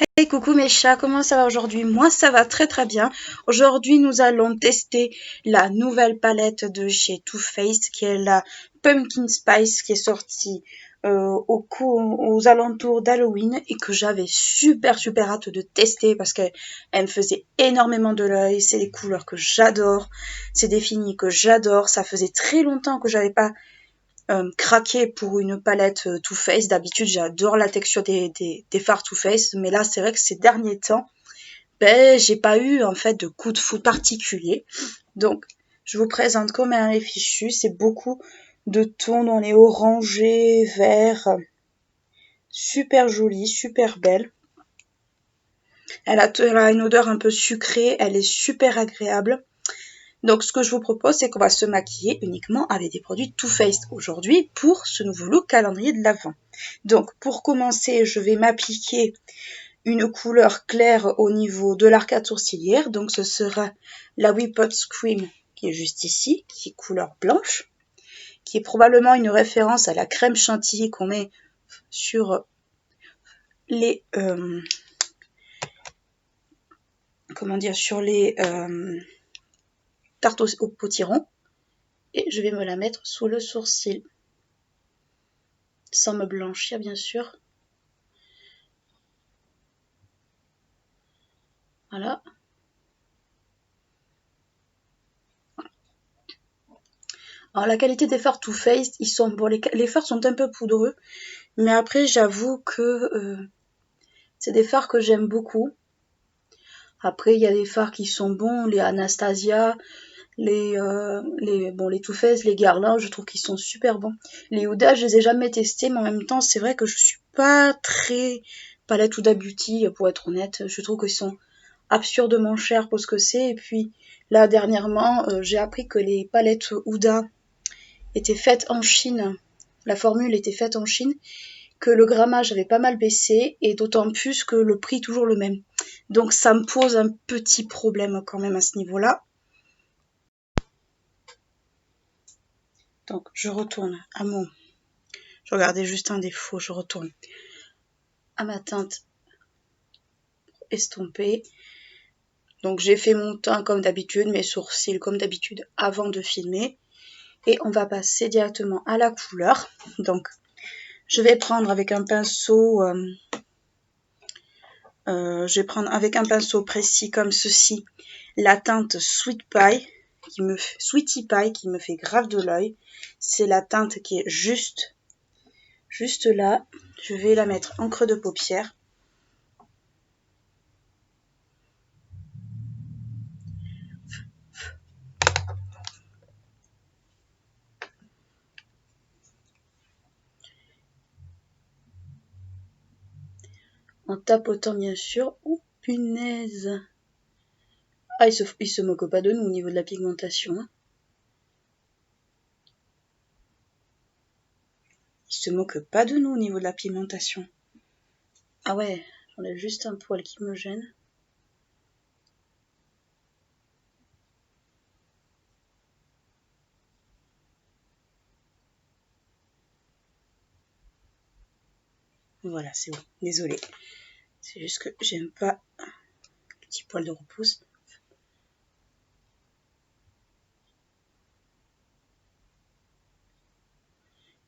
Hey, coucou mes chats, comment ça va aujourd'hui? Moi ça va très très bien. Aujourd'hui nous allons tester la nouvelle palette de chez Too Faced qui est la Pumpkin Spice qui est sortie aux alentours d'Halloween et que j'avais super hâte de tester parce qu'elle me faisait énormément de l'œil. C'est des couleurs que j'adore, c'est des finis que j'adore. Ça faisait très longtemps que j'avais pas craqué pour une palette Too Faced. D'habitude, j'adore la texture des fards Too Faced, mais là, c'est vrai que ces derniers temps, j'ai pas eu en fait de coup de foudre particulier. Donc, je vous présente comment elle est fichue. C'est beaucoup de tons dans les orangés, verts, super jolie, super belle. Elle a une odeur un peu sucrée, elle est super agréable. Donc ce que je vous propose, c'est qu'on va se maquiller uniquement avec des produits Too Faced aujourd'hui pour ce nouveau look calendrier de l'Avent. Donc pour commencer, je vais m'appliquer une couleur claire au niveau de l'arcade sourcilière. Donc ce sera la Whipped Cream qui est juste ici, qui est couleur blanche, qui est probablement une référence à la crème chantilly qu'on met sur les tartes au potiron. Et je vais me la mettre sous le sourcil, sans me blanchir bien sûr. Voilà. Alors la qualité des fards Too Faced, ils sont bon, les fards sont un peu poudreux, mais après j'avoue que c'est des fards que j'aime beaucoup. Après il y a des fards qui sont bons, les Anastasia, les Too Faced, les Guerlain, je trouve qu'ils sont super bons. Les Huda, je les ai jamais testés, mais en même temps c'est vrai que je suis pas très palette Huda Beauty pour être honnête. Je trouve qu'ils sont absurdement chers pour ce que c'est. Et puis là dernièrement, j'ai appris que les palettes Huda était faite en Chine, la formule était faite en Chine, que le grammage avait pas mal baissé et d'autant plus que le prix est toujours le même. Donc ça me pose un petit problème quand même à ce niveau-là. Donc je retourne à mon... Je regardais juste un défaut, je retourne à ma teinte estompée. Donc j'ai fait mon teint comme d'habitude, mes sourcils comme d'habitude avant de filmer. Et on va passer directement à la couleur. Donc je vais prendre avec un pinceau... je vais prendre avec un pinceau précis comme ceci la teinte Sweetie Pie qui me fait grave de l'œil. C'est la teinte qui est juste là. Je vais la mettre en creux de paupière. En tapotant bien sûr. Oh punaise! Ah, il se moque pas de nous au niveau de la pigmentation. Hein. Il se moque pas de nous au niveau de la pigmentation. Ah ouais, j'en ai juste un poil qui me gêne. Voilà, c'est bon. Désolée. C'est juste que j'aime pas le petit poil de repousse.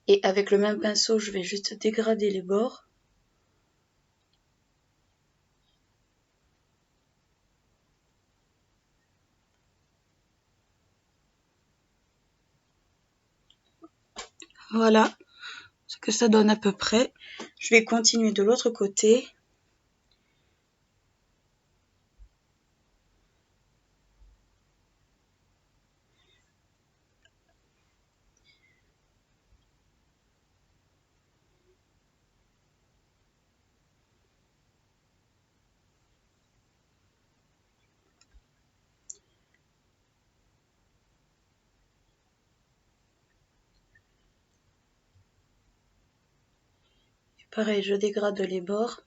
Et avec le même pinceau, je vais juste dégrader les bords. Voilà ce que ça donne à peu près. Je vais continuer de l'autre côté. Pareil, je dégrade les bords.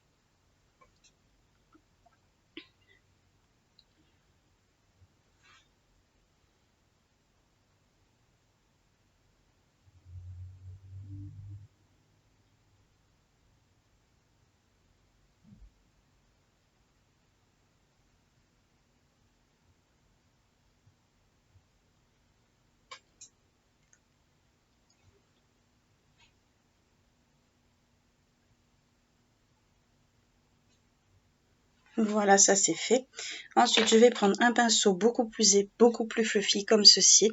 Voilà, ça c'est fait. Ensuite, je vais prendre un pinceau beaucoup plus fluffy comme ceci.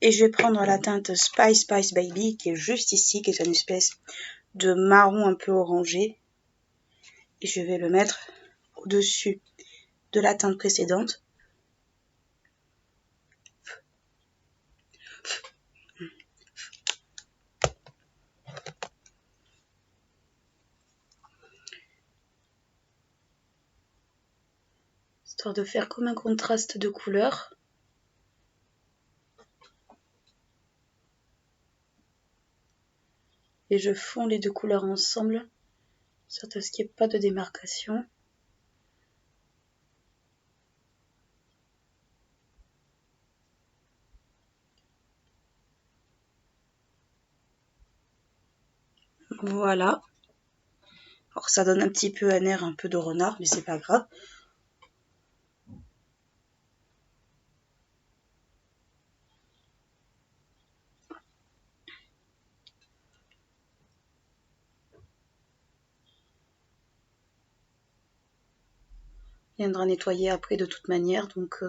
Et je vais prendre la teinte Spice Baby qui est juste ici, qui est une espèce de marron un peu orangé. Et je vais le mettre au-dessus de la teinte précédente. Histoire de faire comme un contraste de couleurs. Et je fonds les deux couleurs ensemble, sorte à ce qu'il n'y ait pas de démarcation. Voilà. Alors ça donne un petit peu un air un peu de renard, mais c'est pas grave. Il viendra nettoyer après de toute manière, donc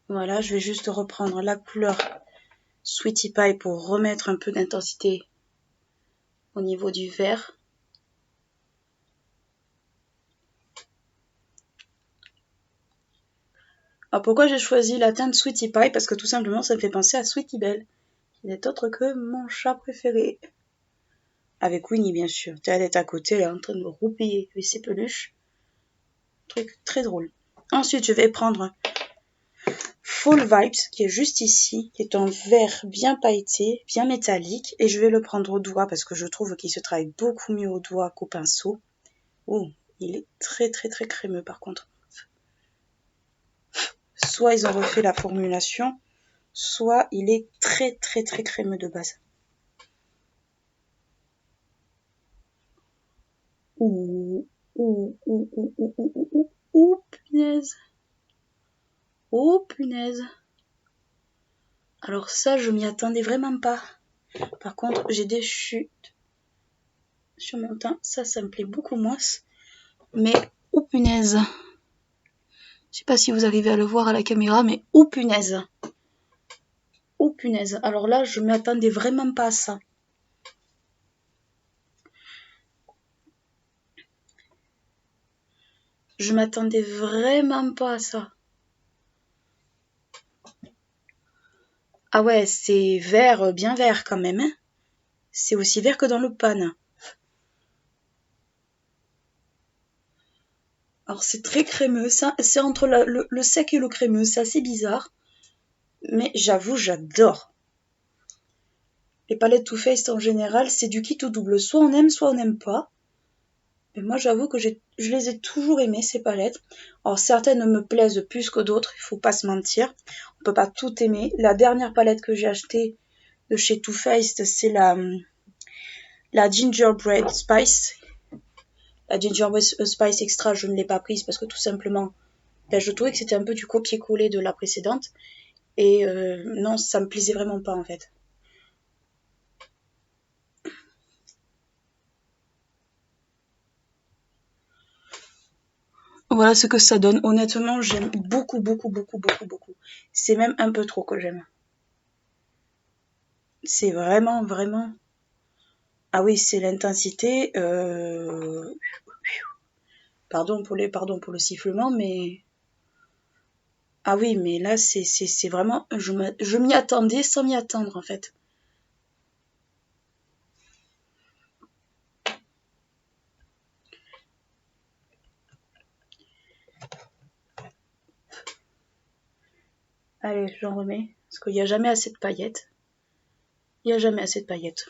voilà, je vais juste reprendre la couleur Sweetie Pie pour remettre un peu d'intensité au niveau du vert. Alors pourquoi j'ai choisi la teinte Sweetie Pie? Parce que tout simplement ça me fait penser à Sweetie Belle, qui n'est autre que mon chat préféré. Avec Winnie bien sûr. Elle est à côté, elle est en train de roupiller avec ses peluches. Truc très drôle. Ensuite je vais prendre Fall Vibes qui est juste ici, qui est un vert bien pailleté, bien métallique, et je vais le prendre au doigt parce que je trouve qu'il se travaille beaucoup mieux au doigt qu'au pinceau. Oh, il est très crémeux par contre. Soit ils ont refait la formulation, soit il est très crémeux de base. Ouh, punaise. Oh, punaise. Alors ça, je m'y attendais vraiment pas. Par contre, j'ai des chutes sur mon teint. Ça me plaît beaucoup moins. Mais, oh punaise. Je sais pas si vous arrivez à le voir à la caméra, mais oh punaise. Oh punaise. Alors là, je m'attendais vraiment pas à ça. Je m'attendais vraiment pas à ça. Ah ouais, c'est vert, bien vert quand même. Hein. C'est aussi vert que dans le pan. Alors c'est très crémeux, ça, c'est entre le sec et le crémeux, c'est assez bizarre. Mais j'avoue, j'adore. Les palettes Too Faced en général, c'est du kit ou double. Soit on n'aime pas. Mais moi, j'avoue que je les ai toujours aimées, ces palettes. Alors, certaines me plaisent plus que d'autres, il faut pas se mentir. On peut pas tout aimer. La dernière palette que j'ai achetée de chez Too Faced, c'est la Gingerbread Spice. La Gingerbread Spice Extra, je ne l'ai pas prise parce que tout simplement, je trouvais que c'était un peu du copier-coller de la précédente. Et non, ça me plaisait vraiment pas en fait. Voilà ce que ça donne. Honnêtement, j'aime beaucoup. C'est même un peu trop que j'aime. C'est vraiment. Ah oui, c'est l'intensité. Pardon pour le sifflement, mais ah oui, mais là c'est vraiment. Je m'y attendais sans m'y attendre en fait. Allez, j'en remets parce qu'il n'y a jamais assez de paillettes. Il n'y a jamais assez de paillettes.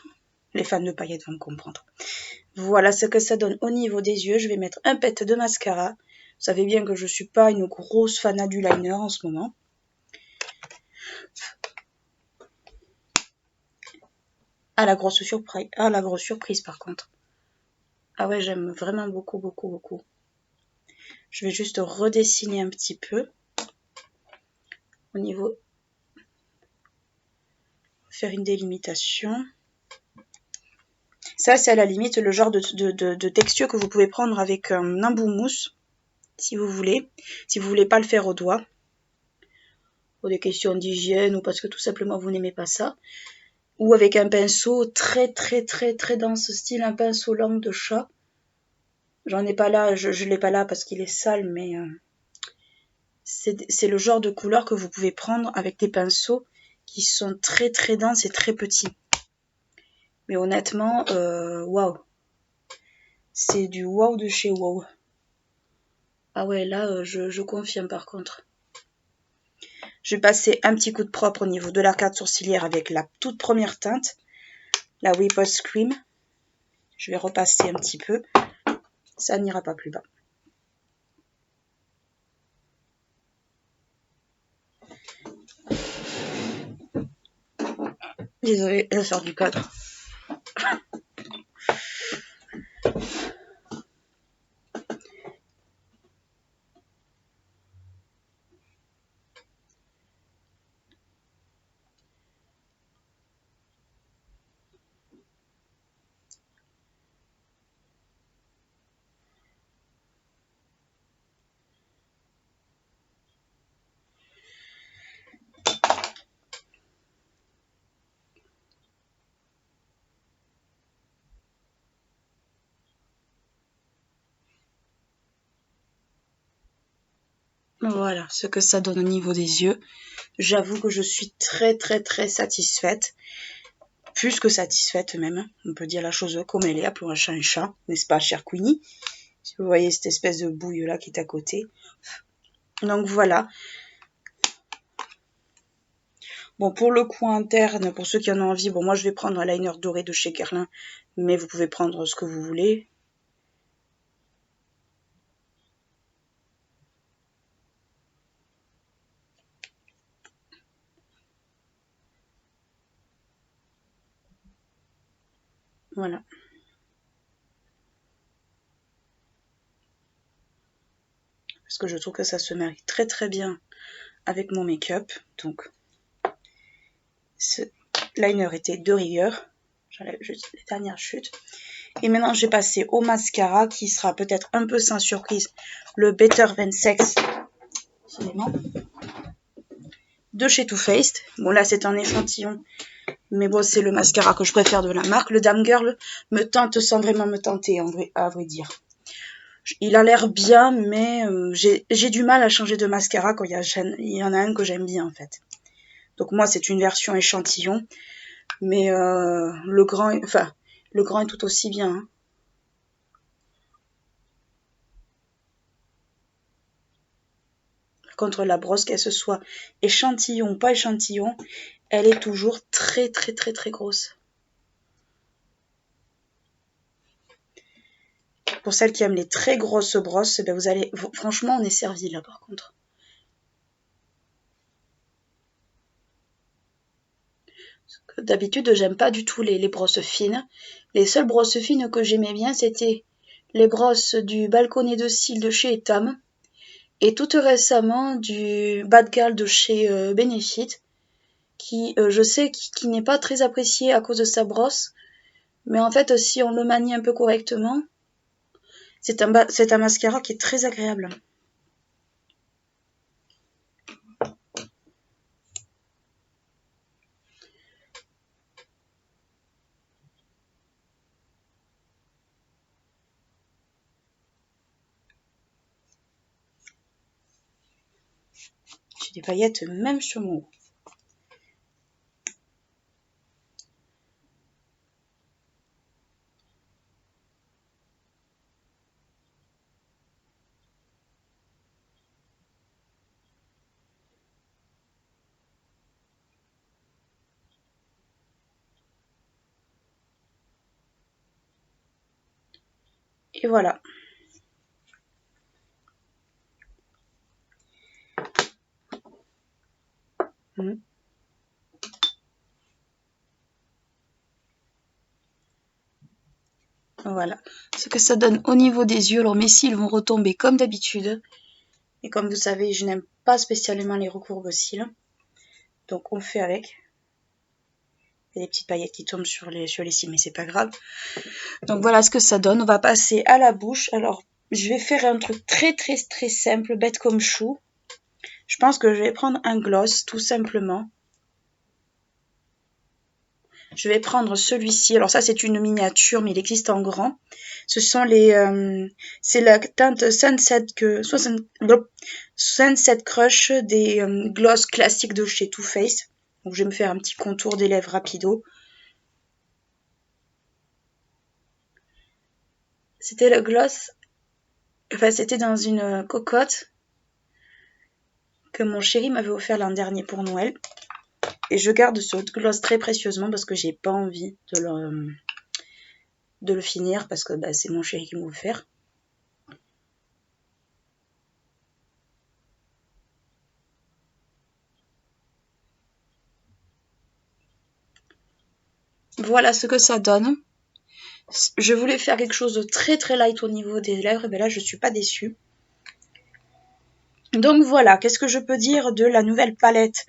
Les fans de paillettes vont me comprendre. Voilà ce que ça donne au niveau des yeux. Je vais mettre un pet de mascara. Vous savez bien que je suis pas une grosse fan du liner en ce moment. Ah la grosse surprise par contre. Ah ouais, j'aime vraiment beaucoup. Je vais juste redessiner un petit peu. au niveau, faire une délimitation. Ça, c'est à la limite le genre de texture que vous pouvez prendre avec un embout mousse, si vous voulez pas le faire au doigt, pour des questions d'hygiène ou parce que tout simplement vous n'aimez pas ça, ou avec un pinceau très dense, style un pinceau langue de chat. J'en ai pas là, je l'ai pas là parce qu'il est sale, mais c'est le genre de couleur que vous pouvez prendre avec des pinceaux qui sont très denses et très petits. Mais honnêtement, waouh, c'est du waouh de chez waouh. Ah ouais, là, je confirme par contre. Je vais passer un petit coup de propre au niveau de l'arcade sourcilière avec la toute première teinte, la Ripples Cream. Je vais repasser un petit peu, ça n'ira pas plus bas. Désolée, je sors du cadre. Voilà ce que ça donne au niveau des yeux. J'avoue que je suis très satisfaite. Plus que satisfaite même. On peut dire la chose comme elle est, appelons un chat un chat, n'est-ce pas, chère Queenie? Si vous voyez cette espèce de bouille là qui est à côté. Donc voilà. Bon, pour le coin interne, pour ceux qui en ont envie, bon, moi je vais prendre un liner doré de chez Guerlain, mais vous pouvez prendre ce que vous voulez. Voilà. Parce que je trouve que ça se marie très bien avec mon make-up. Donc, ce liner était de rigueur. J'enlève juste les dernières chutes. Et maintenant, je vais passer au mascara qui sera peut-être un peu sans surprise. Le Better Than Sex de chez Too Faced. Bon, là, c'est un échantillon. Mais bon, c'est le mascara que je préfère de la marque. Le Damn Girl me tente sans vraiment me tenter, à vrai dire. Il a l'air bien, mais j'ai du mal à changer de mascara quand il y en a un que j'aime bien, en fait. Donc moi, c'est une version échantillon. Mais le grand est tout aussi bien. Hein. Contre la brosse, qu'elle se soit échantillon ou pas échantillon, elle est toujours très grosse. Pour celles qui aiment les très grosses brosses, ben franchement, on est servi là par contre. D'habitude, j'aime pas du tout les brosses fines. Les seules brosses fines que j'aimais bien, c'était les brosses du balconnet de cils de chez Etam et tout récemment du Bad Girl de chez Benefit, qui, je sais, qui n'est pas très apprécié à cause de sa brosse, mais en fait, si on le manie un peu correctement, c'est un mascara qui est très agréable. J'ai des paillettes même sur mon haut. Et voilà. Voilà. Ce que ça donne au niveau des yeux. Alors mes cils vont retomber comme d'habitude. Et comme vous savez, je n'aime pas spécialement les recourbe cils. Donc on fait avec. Il y a des petites paillettes qui tombent sur les cils, mais c'est pas grave. Donc voilà ce que ça donne. On va passer à la bouche. Alors, je vais faire un truc très simple, bête comme chou. Je pense que je vais prendre un gloss, tout simplement. Je vais prendre celui-ci. Alors ça, c'est une miniature, mais il existe en grand. Ce sont c'est la teinte Sunset Crush des gloss classiques de chez Too Faced. Donc je vais me faire un petit contour des lèvres rapido. C'était le gloss, enfin c'était dans une cocotte que mon chéri m'avait offert l'an dernier pour Noël. Et je garde ce gloss très précieusement parce que j'ai pas envie de le finir parce que c'est mon chéri qui m'a offert. Voilà ce que ça donne. Je voulais faire quelque chose de très light au niveau des lèvres, et bien là je suis pas déçue. Donc voilà, qu'est-ce que je peux dire de la nouvelle palette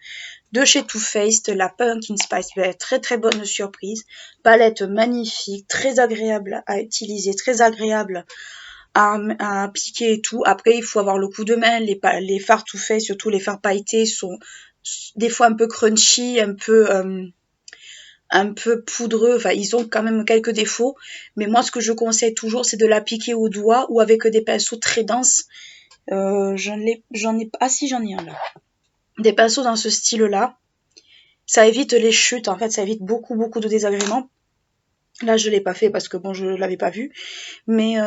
de chez Too Faced, la Pumpkin Spice, très bonne surprise. Palette magnifique, très agréable à utiliser, très agréable à appliquer et tout. Après, il faut avoir le coup de main. Les fards Too Faced, surtout les fards pailletés, sont des fois un peu crunchy, un peu poudreux, enfin ils ont quand même quelques défauts, mais moi ce que je conseille toujours c'est de l'appliquer au doigt ou avec des pinceaux très denses. J'en ai ah si j'en ai un là. Des pinceaux dans ce style là, ça évite les chutes, en fait ça évite beaucoup de désagréments. Là je l'ai pas fait parce que bon je l'avais pas vu, mais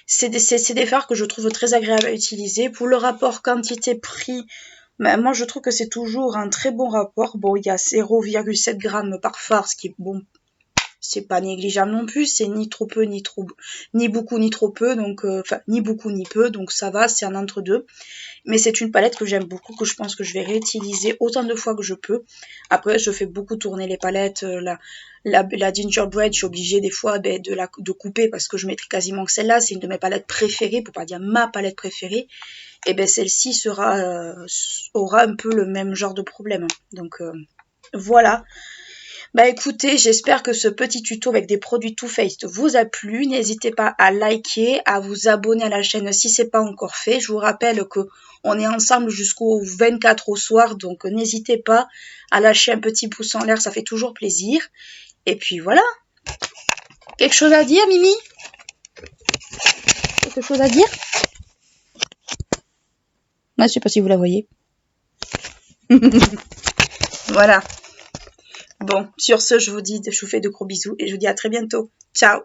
c'est des fards que je trouve très agréables à utiliser. Pour le rapport quantité-prix, moi je trouve que c'est toujours un très bon rapport. Bon, il y a 0,7 g par fard, ce qui est bon, c'est pas négligeable non plus, c'est ni trop peu ni beaucoup ni trop peu, donc enfin ni beaucoup ni peu, donc ça va, c'est un entre-deux. Mais c'est une palette que j'aime beaucoup, que je pense que je vais réutiliser autant de fois que je peux. Après, je fais beaucoup tourner les palettes, la gingerbread, je suis obligée des fois de couper parce que je mettrai quasiment que celle-là, c'est une de mes palettes préférées, pour pas dire ma palette préférée. Et celle-ci aura un peu le même genre de problème. Donc voilà. Écoutez, j'espère que ce petit tuto avec des produits Too Faced vous a plu. N'hésitez pas à liker, à vous abonner à la chaîne si ce n'est pas encore fait. Je vous rappelle que on est ensemble jusqu'au 24 au soir, donc n'hésitez pas à lâcher un petit pouce en l'air, ça fait toujours plaisir. Et puis voilà. Quelque chose à dire, Mimi? Quelque chose à dire? Je ne sais pas si vous la voyez. Voilà. Bon, sur ce, je vous fais de gros bisous et je vous dis à très bientôt. Ciao!